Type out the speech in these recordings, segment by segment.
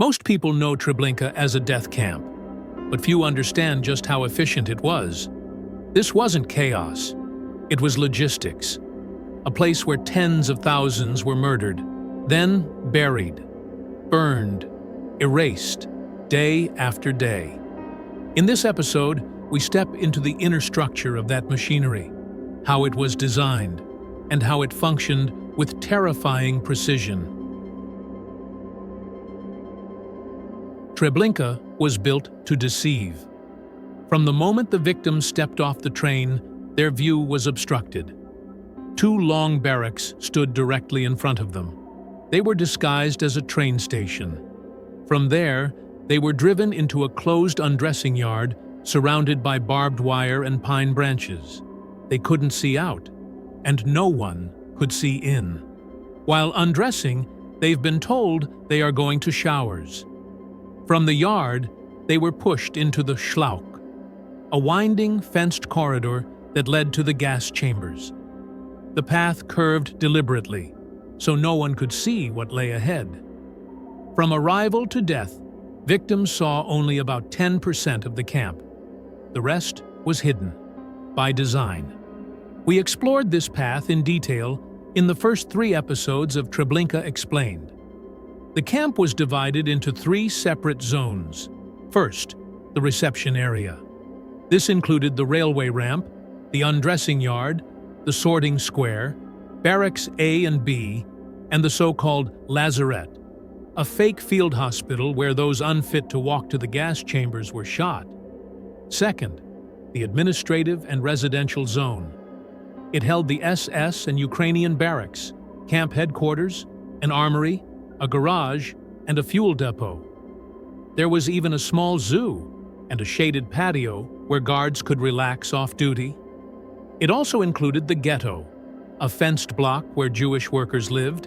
Most people know Treblinka as a death camp, but few understand just how efficient it was. This wasn't chaos. It was logistics. A place where tens of thousands were murdered, then buried, burned, erased, day after day. In this episode, we step into the inner structure of that machinery, how it was designed, and how it functioned with terrifying precision. Treblinka was built to deceive. From the moment the victims stepped off the train, their view was obstructed. Two long barracks stood directly in front of them. They were disguised as a train station. From there, they were driven into a closed undressing yard surrounded by barbed wire and pine branches. They couldn't see out, and no one could see in. While undressing, they've been told they are going to showers. From the yard, they were pushed into the Schlauch, a winding, fenced corridor that led to the gas chambers. The path curved deliberately, so no one could see what lay ahead. From arrival to death, victims saw only about 10% of the camp. The rest was hidden, by design. We explored this path in detail in the first 3 episodes of Treblinka Explained. The camp was divided into 3 separate zones. First, the reception area. This included the railway ramp, the undressing yard, the sorting square, barracks A and B, and the so-called lazaret, a fake field hospital where those unfit to walk to the gas chambers were shot. Second, the administrative and residential zone. It held the SS and Ukrainian barracks, camp headquarters, an armory, a garage, and a fuel depot. There was even a small zoo and a shaded patio where guards could relax off-duty. It also included the ghetto, a fenced block where Jewish workers lived.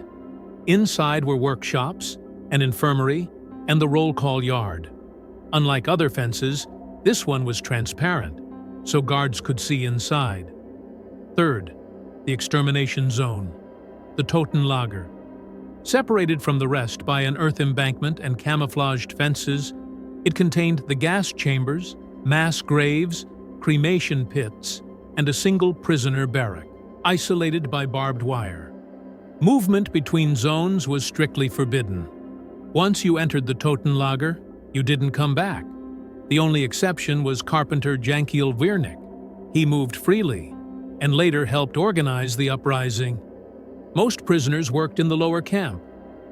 Inside were workshops, an infirmary, and the roll call yard. Unlike other fences, this one was transparent, so guards could see inside. Third, the extermination zone, the Totenlager. Separated from the rest by an earth embankment and camouflaged fences, it contained the gas chambers, mass graves, cremation pits, and a single prisoner barrack, isolated by barbed wire. Movement between zones was strictly forbidden. Once you entered the Totenlager, you didn't come back. The only exception was Carpenter Jankiel Wiernik. He moved freely, and later helped organize the uprising. Most prisoners worked in the lower camp,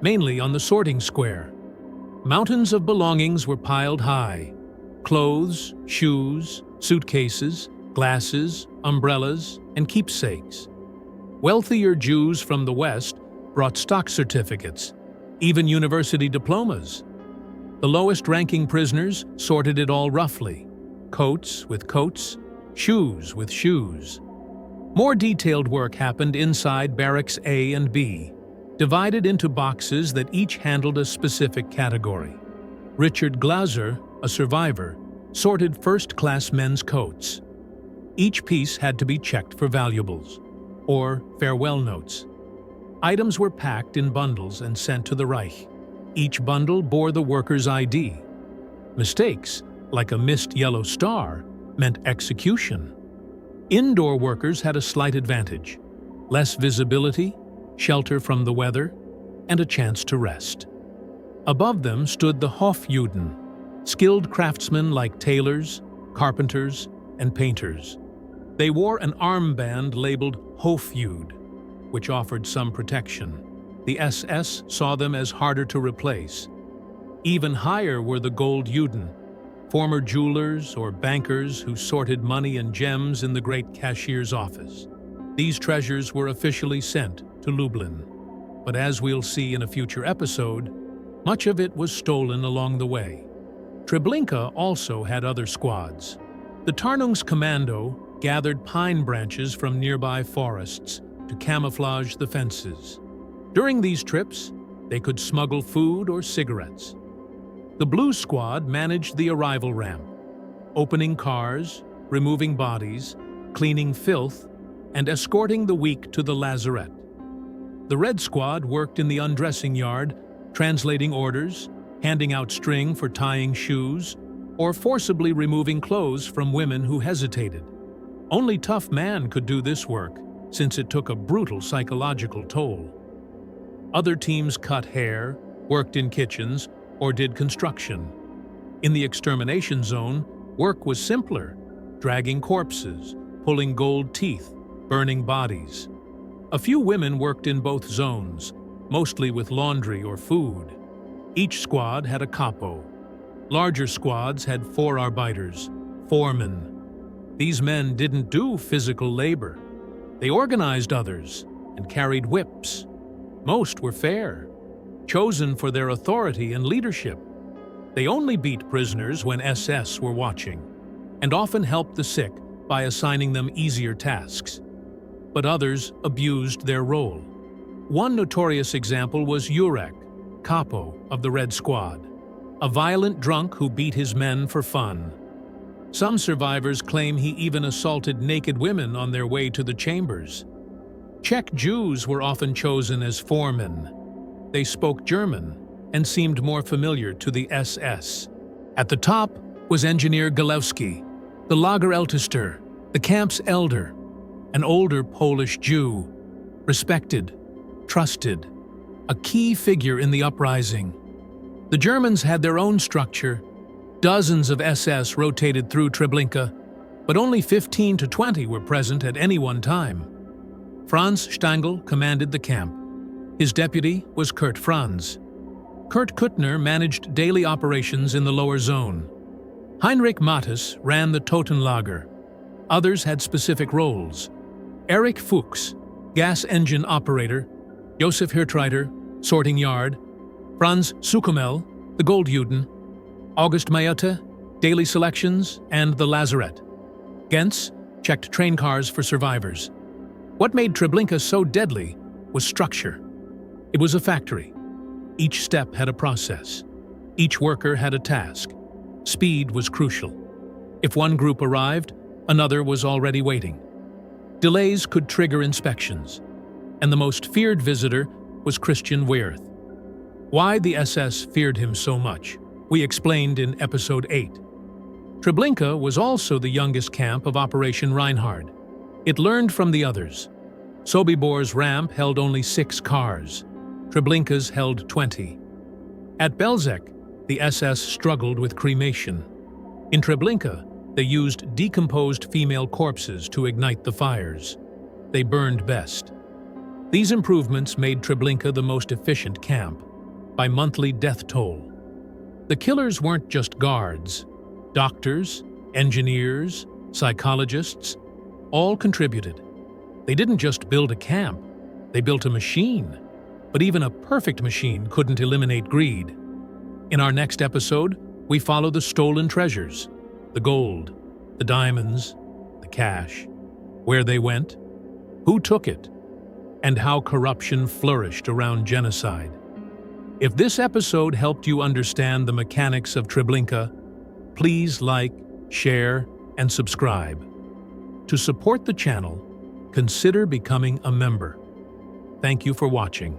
mainly on the sorting square. Mountains of belongings were piled high: clothes, shoes, suitcases, glasses, umbrellas, and keepsakes. Wealthier Jews from the West brought stock certificates, even university diplomas. The lowest-ranking prisoners sorted it all roughly: coats with coats, shoes with shoes. More detailed work happened inside barracks A and B, divided into boxes that each handled a specific category. Richard Glauser, a survivor, sorted first-class men's coats. Each piece had to be checked for valuables, or farewell notes. Items were packed in bundles and sent to the Reich. Each bundle bore the worker's ID. Mistakes, like a missed yellow star, meant execution. Indoor workers had a slight advantage: less visibility, shelter from the weather, and a chance to rest. Above them stood the Hofjuden, skilled craftsmen like tailors, carpenters, and painters. They wore an armband labeled Hofjud, which offered some protection. The SS saw them as harder to replace. Even higher were the Gold Juden, former jewelers or bankers who sorted money and gems in the great cashier's office. These treasures were officially sent to Lublin, but as we'll see in a future episode, much of it was stolen along the way. Treblinka also had other squads. The Tarnungskommando gathered pine branches from nearby forests to camouflage the fences. During these trips, they could smuggle food or cigarettes. The Blue Squad managed the arrival ramp, opening cars, removing bodies, cleaning filth, and escorting the weak to the lazaret. The Red Squad worked in the undressing yard, translating orders, handing out string for tying shoes, or forcibly removing clothes from women who hesitated. Only tough man could do this work, since it took a brutal psychological toll. Other teams cut hair, worked in kitchens, or did construction. In the extermination zone, work was simpler, dragging corpses, pulling gold teeth, burning bodies. A few women worked in both zones, mostly with laundry or food. Each squad had a capo. Larger squads had Vorarbeiters, foremen. These men didn't do physical labor. They organized others and carried whips. Most were fair, chosen for their authority and leadership. They only beat prisoners when SS were watching, and often helped the sick by assigning them easier tasks. But others abused their role. One notorious example was Jurek, capo of the Red Squad, a violent drunk who beat his men for fun. Some survivors claim he even assaulted naked women on their way to the chambers. Czech Jews were often chosen as foremen. They spoke German and seemed more familiar to the SS. At the top was Engineer Galewski, the Lagerältester, the camp's elder, an older Polish Jew, respected, trusted, a key figure in the uprising. The Germans had their own structure. Dozens of SS rotated through Treblinka, but only 15 to 20 were present at any one time. Franz Stangl commanded the camp. His deputy was Kurt Franz. Kurt Kuttner managed daily operations in the lower zone. Heinrich Mattes ran the Totenlager. Others had specific roles. Erich Fuchs, gas engine operator, Josef Hirtreiter, sorting yard, Franz Sukumel, the Goldjuden, August Mayotte, daily selections, and the Lazarette. Gentz checked train cars for survivors. What made Treblinka so deadly was structure. It was a factory. Each step had a process. Each worker had a task. Speed was crucial. If one group arrived, another was already waiting. Delays could trigger inspections, and the most feared visitor was Christian Weirth. Why the SS feared him so much, we explained in Episode 8. Treblinka was also the youngest camp of Operation Reinhard. It learned from the others. Sobibor's ramp held only 6 cars. Treblinka's held 20. At Belzec, the SS struggled with cremation. In Treblinka, they used decomposed female corpses to ignite the fires. They burned best. These improvements made Treblinka the most efficient camp, by monthly death toll. The killers weren't just guards. Doctors, engineers, psychologists, all contributed. They didn't just build a camp, they built a machine. But even a perfect machine couldn't eliminate greed. In our next episode, we follow the stolen treasures, the gold, the diamonds, the cash, where they went, who took it, and how corruption flourished around genocide. If this episode helped you understand the mechanics of Treblinka, please like, share, and subscribe. To support the channel, consider becoming a member. Thank you for watching.